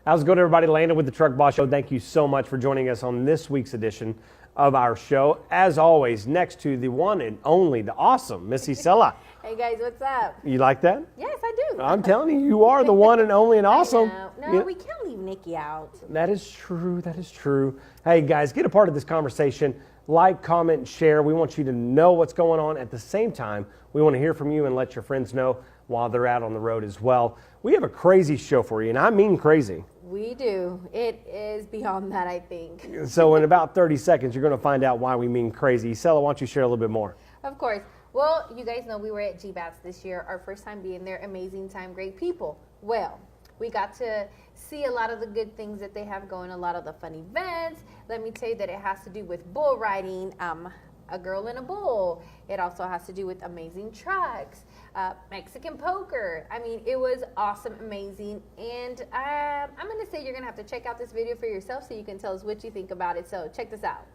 How's it going, everybody? Landon with the Truck Boss Show. Thank you so much for joining us on this week's edition of our show. As always, next to the one and only, the awesome Miss Isela. Hey guys, what's up? You like that? Yes, I do. I'm telling you, you are the one and only and awesome. No, we can't leave Nikki out. That is true. That is true. Hey guys, get a part of this conversation. Like, comment, and share. We want you to know what's going on. At the same time, we want to hear from you and let your friends know while they're out on the road as well. We have a crazy show for you, and I mean crazy. We do. It is beyond that, I think. So in about 30 seconds, you're going to find out why we mean crazy. Isela, why don't you share a little bit more? Of course. Well, you guys know we were at GBATS this year, our first time being there. Amazing time, great people. Well, we got to see a lot of the good things that they have going, a lot of the fun events. Let me tell you that it has to do with bull riding, a girl in a bull. It also has to do with amazing trucks, Mexican poker. I mean, it was awesome, amazing. And I'm going to say you're going to have to check out this video for yourself so you can tell us what you think about it. So check this out.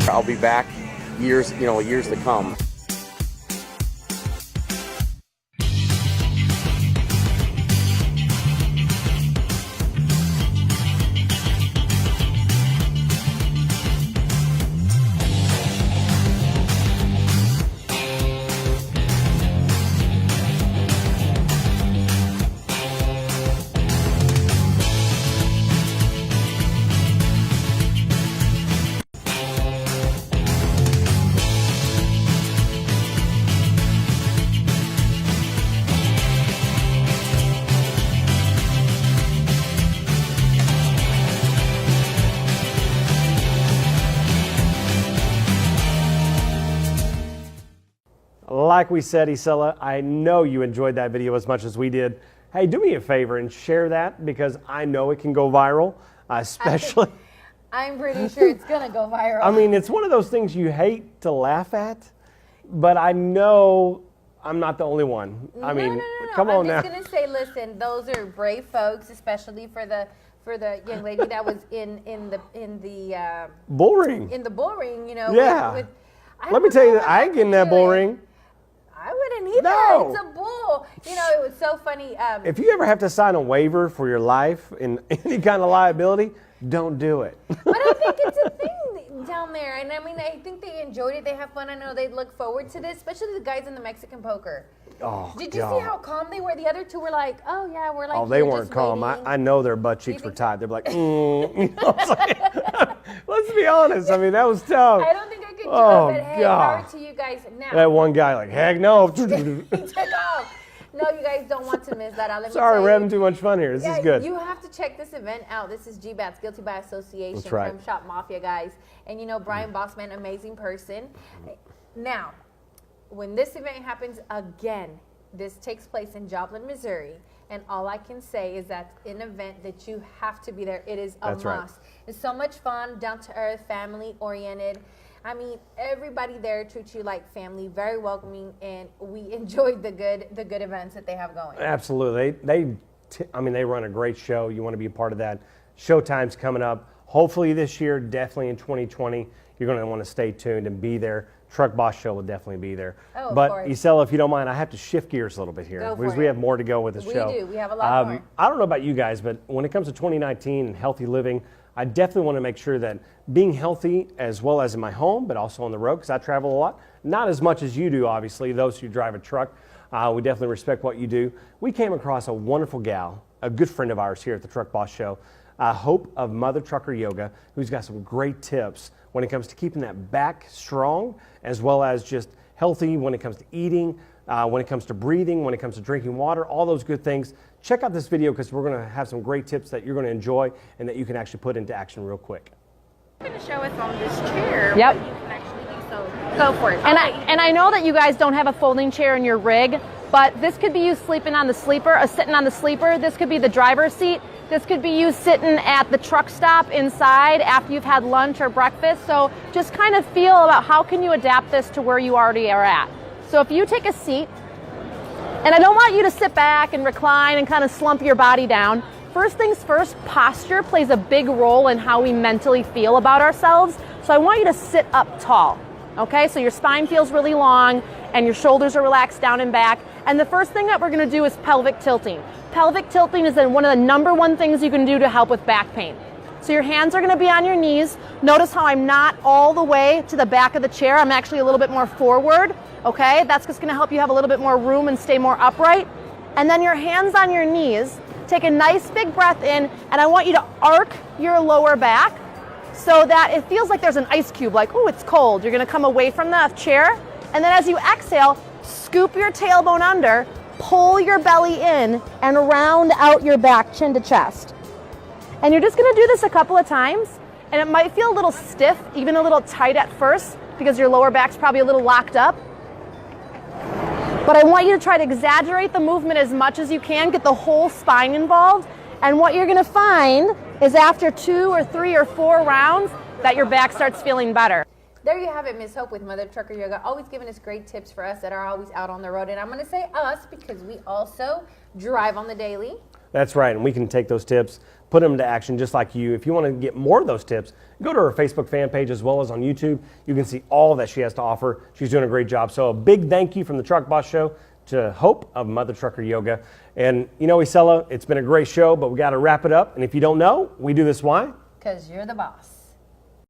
I'll be back years to come. Like we said, Isela, I know you enjoyed that video as much as we did. Hey, do me a favor and share that because I know it can go viral, especially. I'm pretty sure it's going to go viral. I mean, it's one of those things you hate to laugh at, but I know I'm not the only one. I mean, come on now. I'm just going to say, listen, those are brave folks, especially for the young lady that was in the bull ring. In the bull ring, you know. Yeah. Let me tell you that I ain't getting that bull ring. I wouldn't either. No. It's a bull. You know, it was so funny. If you ever have to sign a waiver for your life in any kind of liability, don't do it. But I think it's a thing down there. And I mean, I think they enjoyed it. They have fun. I know they look forward to this, especially the guys in the Mexican poker. Oh, Did you see how calm they were? The other two were like, oh, yeah, we're like, oh, they weren't calm. I know their butt cheeks were tight. They're like, You know let's be honest. I mean, that was tough. I don't think I could do it, but hey, power to you guys now. That one guy like, heck no. He took off. No, you guys don't want to miss that out. Sorry, we're having too much fun here. This is good. You have to check this event out. This is GBATS, Guilty by Association. That's right. From Shop Mafia, guys. And you know, Brian Bossman, amazing person. Now, when this event happens again, this takes place in Joplin, Missouri. And all I can say is that an event that you have to be there. It is a must. Right. It's so much fun, down to earth, family oriented. I mean, everybody there treats you like family, very welcoming, and we enjoyed the good events that they have going. Absolutely. They run a great show. You want to be a part of that. Showtime's coming up. Hopefully this year, definitely in 2020. You're going to want to stay tuned and be there. Truck Boss Show will definitely be there. Oh, but of course. Isela, if you don't mind, I have to shift gears a little bit here because we have more to go with the show. We do. We have a lot more. I don't know about you guys, but when it comes to 2019 and healthy living, I definitely want to make sure that being healthy as well as in my home, but also on the road because I travel a lot. Not as much as you do, obviously, those who drive a truck. We definitely respect what you do. We came across a wonderful gal, a good friend of ours here at the Truck Boss Show, Hope of Mother Trucker Yoga, who's got some great tips when it comes to keeping that back strong, as well as just healthy when it comes to eating, when it comes to breathing, when it comes to drinking water, all those good things. Check out this video because we're going to have some great tips that you're going to enjoy and that you can actually put into action real quick. You're going to show us on this chair Yep. what you can actually do, so go for it. And I know that you guys don't have a folding chair in your rig, but this could be you sleeping on the sleeper, or sitting on the sleeper. This could be the driver's seat. This could be you sitting at the truck stop inside after you've had lunch or breakfast. So just kind of feel about how can you adapt this to where you already are at. So if you take a seat, and I don't want you to sit back and recline and kind of slump your body down. First things first, posture plays a big role in how we mentally feel about ourselves. So I want you to sit up tall, okay? So your spine feels really long and your shoulders are relaxed down and back. And the first thing that we're gonna do is pelvic tilting. Pelvic tilting is one of the number one things you can do to help with back pain. So your hands are gonna be on your knees. Notice how I'm not all the way to the back of the chair. I'm actually a little bit more forward, okay? That's just gonna help you have a little bit more room and stay more upright. And then your hands on your knees. Take a nice big breath in, and I want you to arc your lower back so that it feels like there's an ice cube, like, oh, it's cold. You're gonna come away from the chair, and then as you exhale, scoop your tailbone under, pull your belly in, and round out your back, chin to chest. And you're just gonna do this a couple of times, and it might feel a little stiff, even a little tight at first, because your lower back's probably a little locked up. But I want you to try to exaggerate the movement as much as you can, get the whole spine involved, and what you're gonna find is after 2 or 3 or 4 rounds that your back starts feeling better. There you have it, Miss Hope with Mother Trucker Yoga, always giving us great tips for us that are always out on the road. And I'm going to say us because we also drive on the daily. That's right, and we can take those tips, put them into action just like you. If you want to get more of those tips, go to her Facebook fan page as well as on YouTube. You can see all that she has to offer. She's doing a great job. So a big thank you from the Truck Boss Show to Hope of Mother Trucker Yoga. And you know, Isela, it's been a great show, but we got to wrap it up. And if you don't know, we do this why? Because you're the boss.